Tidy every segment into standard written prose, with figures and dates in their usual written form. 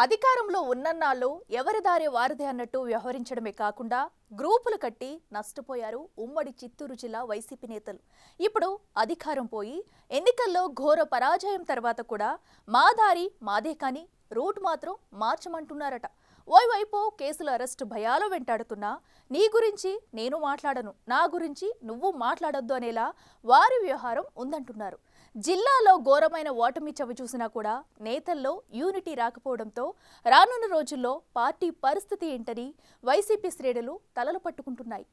అధికారంలో ఉన్నన్నాళ్ళు ఎవరి దారి వారిదే అన్నట్టు వ్యవహరించడమే కాకుండా గ్రూపులు కట్టి నష్టపోయారు ఉమ్మడి చిత్తూరు జిల్లా వైసీపీ నేతలు. ఇప్పుడు అధికారం పోయి ఎన్నికల్లో ఘోర పరాజయం తర్వాత కూడా మా దారి మాదే కానీ రూట్ మాత్రం మార్చమంటున్నారట. ఓవైపు కేసుల అరెస్టు భయాలు వెంటాడుతున్నా నీ గురించి నేను మాట్లాడను, నా గురించి నువ్వు మాట్లాడొద్దు అనేలా వారి వ్యవహారం ఉందంటున్నారు. జిల్లాలో ఘోరమైన ఓటమి చవి చూసినా కూడా నేతల్లో యూనిటీ రాకపోవడంతో రానున్న రోజుల్లో పార్టీ పరిస్థితి ఏంటని వైసీపీ శ్రేణులు తలలు పట్టుకుంటున్నాయి.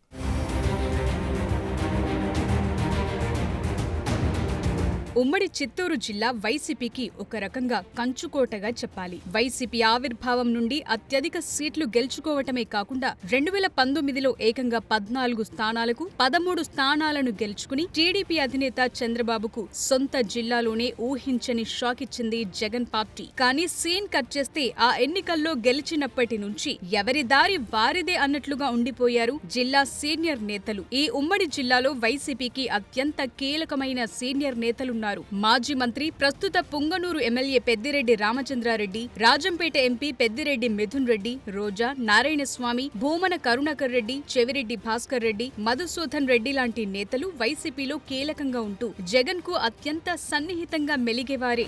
ఉమ్మడి చిత్తూరు జిల్లా వైసీపీకి ఒక రకంగా కంచుకోటగా చెప్పాలి. వైసీపీ ఆవిర్భావం నుండి అత్యధిక సీట్లు గెలుచుకోవటమే కాకుండా 2019లో ఏకంగా 14 స్థానాలకు 13 స్థానాలను గెలుచుకుని టీడీపీ అధినేత చంద్రబాబుకు సొంత జిల్లాలోనే ఊహించని షాక్ ఇచ్చింది జగన్ పార్టీ. కానీ సీన్ కట్ చేస్తే ఆ ఎన్నికల్లో గెలిచినప్పటి నుంచి ఎవరి దారి వారిదే అన్నట్లుగా ఉండిపోయారు జిల్లా సీనియర్ నేతలు. ఈ ఉమ్మడి జిల్లాలో వైసీపీకి అత్యంత కీలకమైన సీనియర్ నేతలున్నారు. మాజీ మంత్రి, ప్రస్తుత పుంగనూరు ఎమ్మెల్యే పెద్దిరెడ్డి రామచంద్రారెడ్డి, రాజంపేట ఎంపీ పెద్దిరెడ్డి మిథున్ రెడ్డి, రోజా, నారాయణస్వామి, భూమన కరుణాకర్ రెడ్డి, చెవిరెడ్డి భాస్కర్ రెడ్డి, మధుసూదన్ రెడ్డి లాంటి నేతలు వైసీపీలో కీలకంగా ఉంటూ జగన్ కు అత్యంత సన్నిహితంగా మెలిగేవారే.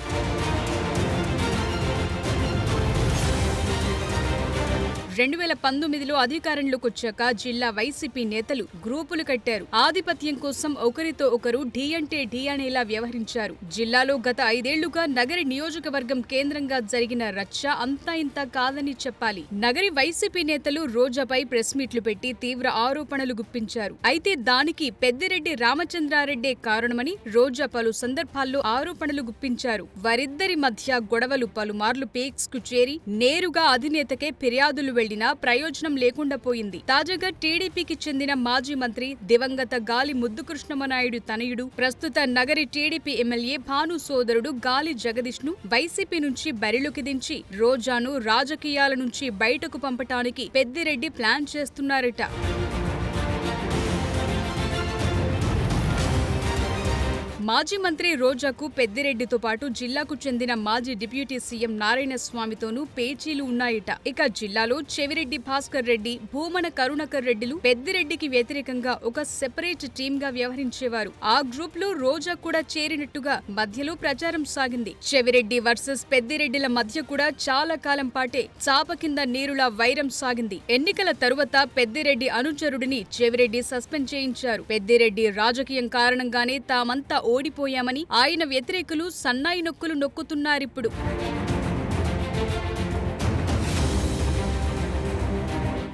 2019లో అధికారంలోకొచ్చాక జిల్లా వైసీపీ నేతలు గ్రూపులు కట్టారు. ఆధిపత్యం కోసం ఒకరితో ఒకరు ఢీ అంటే ఢీ అనేలా వ్యవహరించారు. జిల్లాలో గత 5 ఏళ్లుగా నగరి నియోజకవర్గం కేంద్రంగా జరిగిన రచ్చ అంతా ఇంతా కాదని చెప్పాలి. నగరి వైసీపీ నేతలు రోజాపై ప్రెస్ మీట్లు పెట్టి తీవ్ర ఆరోపణలు గుప్పించారు. అయితే దానికి పెద్దిరెడ్డి రామచంద్రారెడ్డే కారణమని రోజా పలు సందర్భాల్లో ఆరోపణలు గుప్పించారు. వారిద్దరి మధ్య గొడవలు పలుమార్లు పీక్స్ కు చేరి నేరుగా అధినేతకే ఫిర్యాదులు వెళ్లినా ప్రయోజనం లేకుండా పోయింది. తాజాగా టీడీపీకి చెందిన మాజీ మంత్రి, దివంగత గాలి ముద్దుకృష్ణమనాయుడు తనయుడు, ప్రస్తుత నగరి టీడీపీ ఎమ్మెల్యే భాను సోదరుడు గాలి జగదీష్ ను వైసీపీ నుంచి బరిలోకి దించి రోజాను రాజకీయాల నుంచి బయటకు పంపటానికి పెద్దిరెడ్డి ప్లాన్ చేస్తున్నారట. మాజీ మంత్రి రోజాకు పెద్దిరెడ్డితో పాటు జిల్లాకు చెందిన మాజీ డిప్యూటీ సీఎం నారాయణస్వామితోనూ పేచీలు ఉన్నాయట. ఇక జిల్లాలో చెవిరెడ్డి భాస్కర్ రెడ్డి, భూమన కరుణాకర్ రెడ్డిలు పెద్దిరెడ్డికి వ్యతిరేకంగా ఒక సెపరేట్ టీమ్ గా వ్యవహరించేవారు. ఆ గ్రూప్ లో రోజా కూడా చేరినట్టుగా మధ్యలో ప్రచారం సాగింది. చెవిరెడ్డి వర్సెస్ పెద్దిరెడ్డిల మధ్య కూడా చాలా కాలం పాటే చాప కింద నీరులా వైరం సాగింది. ఎన్నికల తరువాత పెద్దిరెడ్డి అనుచరుడిని చెవిరెడ్డి సస్పెండ్ చేయించారు. పెద్దిరెడ్డి రాజకీయం కారణంగానే తామంతా ఓడిపోయామని ఆయన వ్యతిరేకులు సన్నాయి నొక్కులు నొక్కుతున్నారిప్పుడు.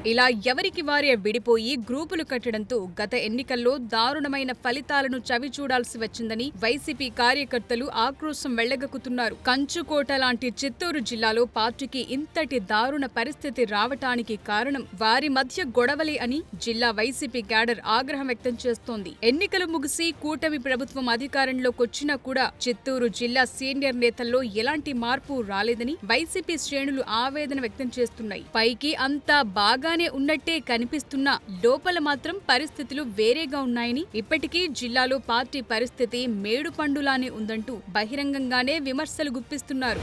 ఇలా ఎవరికి వారే విడిపోయి గ్రూపులు కట్టడంతో గత ఎన్నికల్లో దారుణమైన ఫలితాలను చవిచూడాల్సి వచ్చిందని వైసీపీ కార్యకర్తలు ఆక్రోశం వెళ్లగక్కుతున్నారు. కంచుకోట లాంటి చిత్తూరు జిల్లాలో పార్టీకి ఇంతటి దారుణ పరిస్థితి రావటానికి కారణం వారి మధ్య గొడవలే అని జిల్లా వైసీపీ క్యాడర్ ఆగ్రహం వ్యక్తం చేస్తోంది. ఎన్నికలు ముగిసి కూటమి ప్రభుత్వం అధికారంలోకొచ్చినా కూడా చిత్తూరు జిల్లా సీనియర్ నేతల్లో ఎలాంటి మార్పు రాలేదని వైసీపీ శ్రేణులు ఆవేదన వ్యక్తం చేస్తున్నాయి. పైకి అంతా బాగా ఉన్నట్టే కనిపిస్తున్నా లోపల మాత్రం పరిస్థితులు వేరేగా ఉన్నాయని, ఇప్పటికీ జిల్లాలో పార్టీ పరిస్థితి మేడుపండులానే ఉందంటూ బహిరంగంగానే విమర్శలు గుప్పిస్తున్నారు.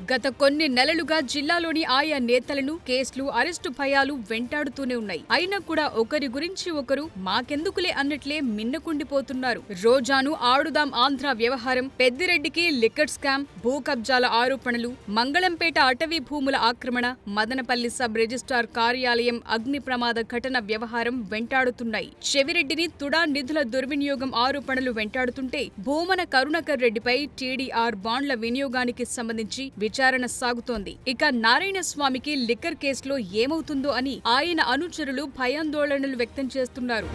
గత కొన్ని నెలలుగా జిల్లాలోని ఆయా నేతలను కేసులు, అరెస్టు భయాలు వెంటాడుతూనే ఉన్నాయి. అయినా కూడా ఒకరి గురించి ఒకరు మాకెందుకులే అన్నట్లే మిన్నకుండిపోతున్నారు. రోజాను ఆడుదాం ఆంధ్ర వ్యవహారం, పెద్దిరెడ్డికి లిక్కర్ స్కామ్, భూ కబ్జాల ఆరోపణలు, మంగళంపేట అటవీ భూముల ఆక్రమణ, మదనపల్లి సబ్ రిజిస్ట్రార్ కార్యాలయం అగ్ని ప్రమాద ఘటన వ్యవహారం వెంటాడుతున్నాయి. చెవిరెడ్డిని తుడా నిధుల దుర్వినియోగం ఆరోపణలు వెంటాడుతుంటే భూమన కరుణాకర్ రెడ్డిపై టీడీఆర్ బాండ్ల వినియోగానికి సంబంధించి విచారణ సాగుతోంది. ఇక నారాయణస్వామికి లిక్కర్ కేసులో ఏమవుతుందో అని ఆయన అనుచరులు భయాందోళనలు వ్యక్తం చేస్తున్నారు.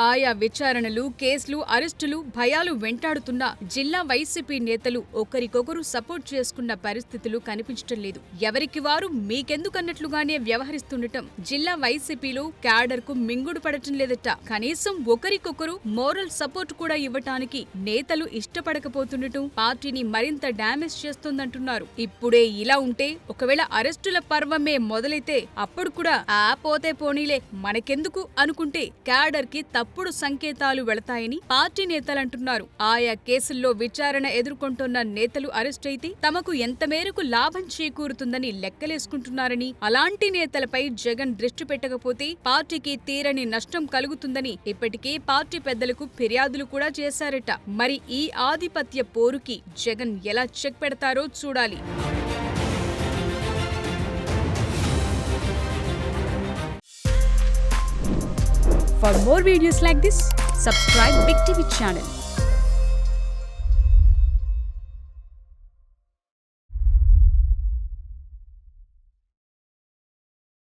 ఆయా విచారణలు, కేసులు, అరెస్టులు, భయాలు వెంటాడుతున్నా జిల్లా వైసీపీ నేతలు ఒకరికొకరు సపోర్ట్ చేసుకున్న పరిస్థితులు కనిపించటం లేదు. ఎవరికి వారు మీకెందుకన్నట్లుగానే వ్యవహరిస్తుండటం జిల్లా వైసీపీలో క్యాడర్ కు మింగుడు పడటం లేదట. కనీసం ఒకరికొకరు మోరల్ సపోర్ట్ కూడా ఇవ్వటానికి నేతలు ఇష్టపడకపోతుండటం పార్టీని మరింత డ్యామేజ్ చేస్తోందంటున్నారు. ఇప్పుడే ఇలా ఉంటే ఒకవేళ అరెస్టుల పర్వమే మొదలైతే అప్పుడు కూడా పోతే పోనీలే మనకెందుకు అనుకుంటే క్యాడర్ కి తప్పుడు సంకేతాలు వెళతాయని పార్టీ నేతలంటున్నారు. ఆయా కేసుల్లో విచారణ ఎదుర్కొంటున్న నేతలు అరెస్ట్ అయితే తమకు ఎంత మేరకు లాభం చేకూరుతుందని లెక్కలేసుకుంటున్నారని, అలాంటి నేతలపై జగన్ దృష్టి పెట్టకపోతే పార్టీకి తీరని నష్టం కలుగుతుందని ఇప్పటికే పార్టీ పెద్దలకు ఫిర్యాదులు కూడా చేశారట. మరి ఈ ఆధిపత్య పోరుకి జగన్ ఎలా చెక్ పెడతారో చూడాలి. For more videos like this, subscribe Big TV channel.